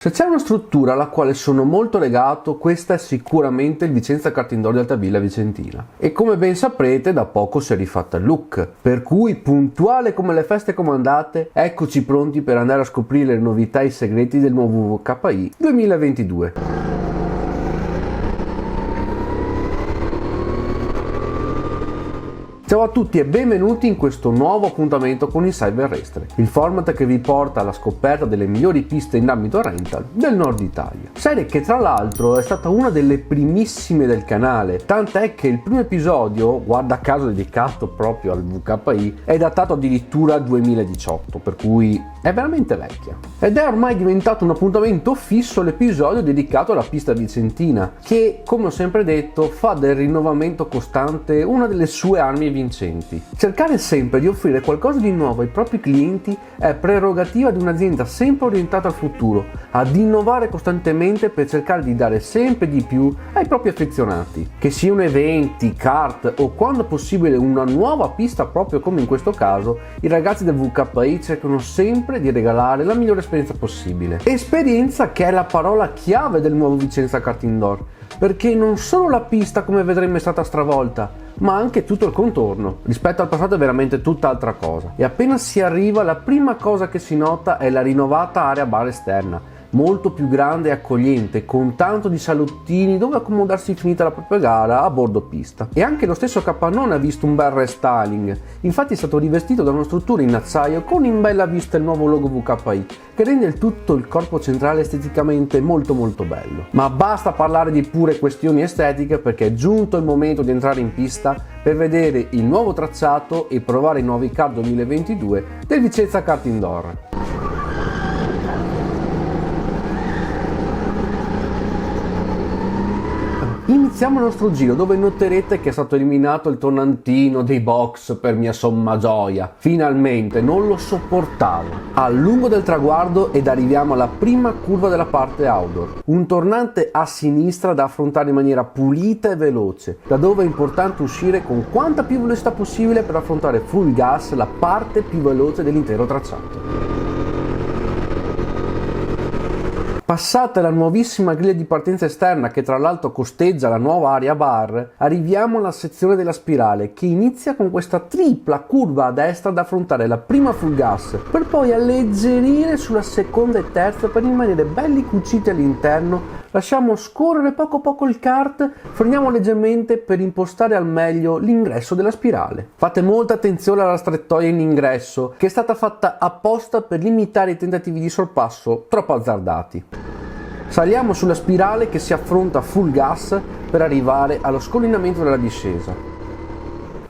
Se c'è una struttura alla quale sono molto legato, questa è sicuramente il Vicenza Karting Door di Altavilla Vicentina. E come ben saprete, da poco si è rifatta il look, per cui puntuale come le feste comandate, eccoci pronti per andare a scoprire le novità e i segreti del nuovo VKI 2022. Ciao a tutti e benvenuti in questo nuovo appuntamento con il Cyber Racer, il format che vi porta alla scoperta delle migliori piste in ambito rental del nord Italia. Serie che tra l'altro è stata una delle primissime del canale, tant'è che il primo episodio, guarda caso dedicato proprio al VKI, è datato addirittura 2018, per cui è veramente vecchia. Ed è ormai diventato un appuntamento fisso l'episodio dedicato alla pista vicentina, che, come ho sempre detto, fa del rinnovamento costante una delle sue armi vincenti. Cercare sempre di offrire qualcosa di nuovo ai propri clienti è prerogativa di un'azienda sempre orientata al futuro, ad innovare costantemente per cercare di dare sempre di più ai propri affezionati. Che siano eventi, kart o quando possibile una nuova pista, proprio come in questo caso, i ragazzi del VKI cercano sempre di regalare la migliore esperienza possibile. Esperienza che è la parola chiave del nuovo Vicenza Karting Door, perché non solo la pista, come vedremo, è stata stravolta, ma anche tutto il contorno. Rispetto al passato è veramente tutt'altra cosa. E appena si arriva, la prima cosa che si nota è la rinnovata area bar esterna, molto più grande e accogliente, con tanto di salottini dove accomodarsi finita la propria gara a bordo pista. E anche lo stesso capannone ha visto un bel restyling, infatti è stato rivestito da una struttura in acciaio con in bella vista il nuovo logo VKI, che rende tutto il corpo centrale esteticamente molto bello. Ma basta parlare di pure questioni estetiche, perché è giunto il momento di entrare in pista per vedere il nuovo tracciato e provare i nuovi kart 2022 del Vicenza Karting Door. Iniziamo il nostro giro dove noterete che è stato eliminato il tornantino dei box per mia somma gioia. Finalmente, non lo sopportavo. Al lungo del traguardo ed arriviamo alla prima curva della parte outdoor. Un tornante a sinistra da affrontare in maniera pulita e veloce, da dove è importante uscire con quanta più velocità possibile per affrontare full gas la parte più veloce dell'intero tracciato. Passata la nuovissima griglia di partenza esterna, che tra l'altro costeggia la nuova area bar, arriviamo alla sezione della spirale, che inizia con questa tripla curva a destra da affrontare la prima full gas, per poi alleggerire sulla seconda e terza per rimanere belli cuciti all'interno. Lasciamo scorrere poco il kart, freniamo leggermente per impostare al meglio l'ingresso della spirale. Fate molta attenzione alla strettoia in ingresso, che è stata fatta apposta per limitare i tentativi di sorpasso troppo azzardati. Saliamo sulla spirale che si affronta full gas per arrivare allo scollinamento della discesa.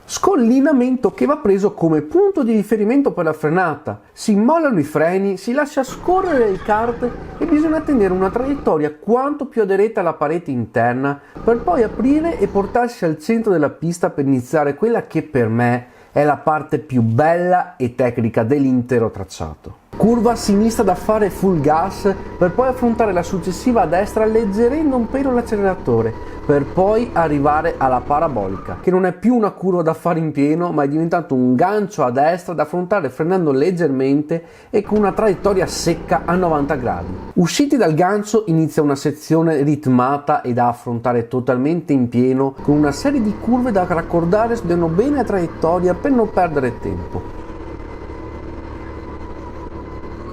Scollinamento che va preso come punto di riferimento per la frenata. Si mollano i freni, si lascia scorrere il kart e bisogna tenere una traiettoria quanto più aderente alla parete interna per poi aprire e portarsi al centro della pista per iniziare quella che per me è la parte più bella e tecnica dell'intero tracciato. Curva a sinistra da fare full gas per poi affrontare la successiva a destra alleggerendo un pelo l'acceleratore per poi arrivare alla parabolica, che non è più una curva da fare in pieno ma è diventato un gancio a destra da affrontare frenando leggermente e con una traiettoria secca a 90 gradi. Usciti dal gancio inizia una sezione ritmata e da affrontare totalmente in pieno con una serie di curve da raccordare studiando bene la traiettoria per non perdere tempo.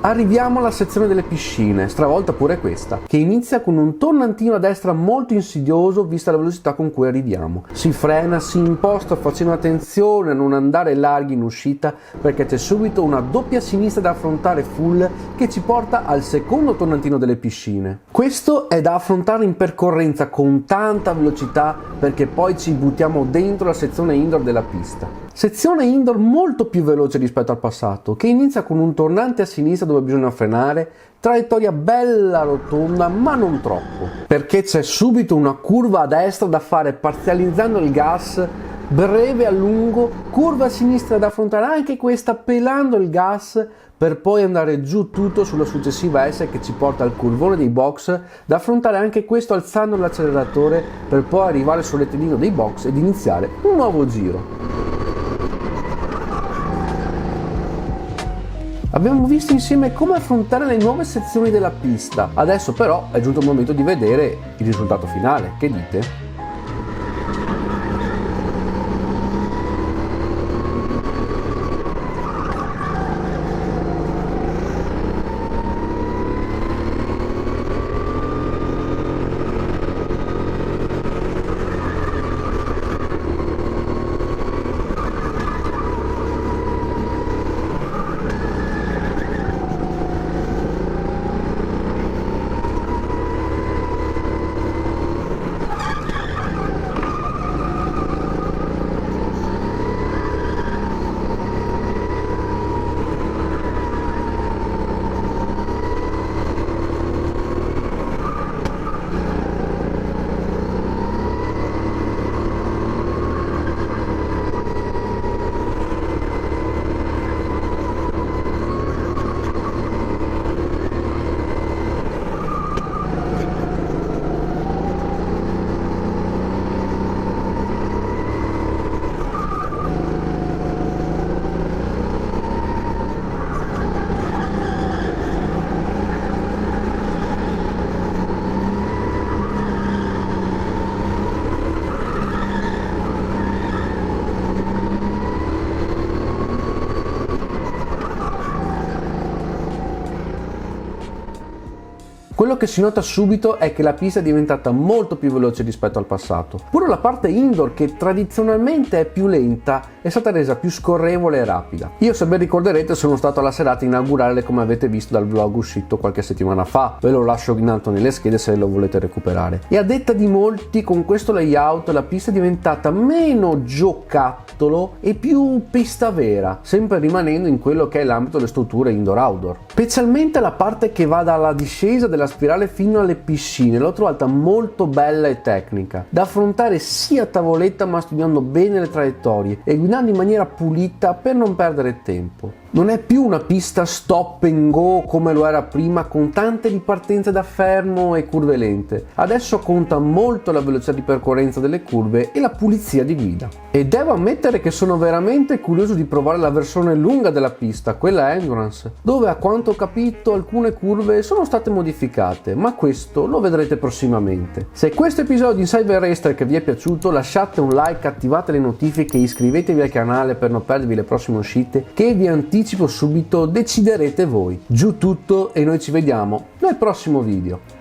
Arriviamo alla sezione delle piscine, stravolta pure questa, che inizia con un tornantino a destra molto insidioso vista la velocità con cui arriviamo. Si frena, si imposta facendo attenzione a non andare larghi in uscita perché c'è subito una doppia sinistra da affrontare full che ci porta al secondo tornantino delle piscine. Questo è da affrontare in percorrenza con tanta velocità perché poi ci buttiamo dentro la sezione indoor della pista. Sezione indoor molto più veloce rispetto al passato, che inizia con un tornante a sinistra dove bisogna frenare, traiettoria bella rotonda ma non troppo, perché c'è subito una curva a destra da fare parzializzando il gas, breve a lungo, curva a sinistra da affrontare anche questa pelando il gas, per poi andare giù tutto sulla successiva S che ci porta al curvone dei box, da affrontare anche questo alzando l'acceleratore per poi arrivare sul rettilineo dei box ed iniziare un nuovo giro. Abbiamo visto insieme come affrontare le nuove sezioni della pista, adesso però è giunto il momento di vedere il risultato finale, che dite? Quello che si nota subito è che la pista è diventata molto più veloce rispetto al passato. Pure la parte indoor, che tradizionalmente è più lenta, è stata resa più scorrevole e rapida. Io, se ben ricorderete, sono stato alla serata inaugurale, come avete visto dal vlog uscito qualche settimana fa. Ve lo lascio in alto nelle schede se lo volete recuperare. E a detta di molti, con questo layout la pista è diventata meno giocattolo e più pista vera, sempre rimanendo in quello che è l'ambito delle strutture indoor-outdoor. Specialmente la parte che va dalla discesa della spirale fino alle piscine l'ho trovata molto bella e tecnica, da affrontare sia a tavoletta, ma studiando bene le traiettorie e guidando in maniera pulita per non perdere tempo. Non è più una pista stop and go come lo era prima, con tante ripartenze da fermo e curve lente. Adesso conta molto la velocità di percorrenza delle curve e la pulizia di guida. E devo ammettere che sono veramente curioso di provare la versione lunga della pista, quella Endurance, dove, a quanto ho capito, alcune curve sono state modificate, ma questo lo vedrete prossimamente. Se questo episodio di Inside Racetrack vi è piaciuto, lasciate un like, attivate le notifiche e iscrivetevi al canale per non perdervi le prossime uscite, che vi anticipo subito deciderete voi. Giù tutto e noi ci vediamo nel prossimo video.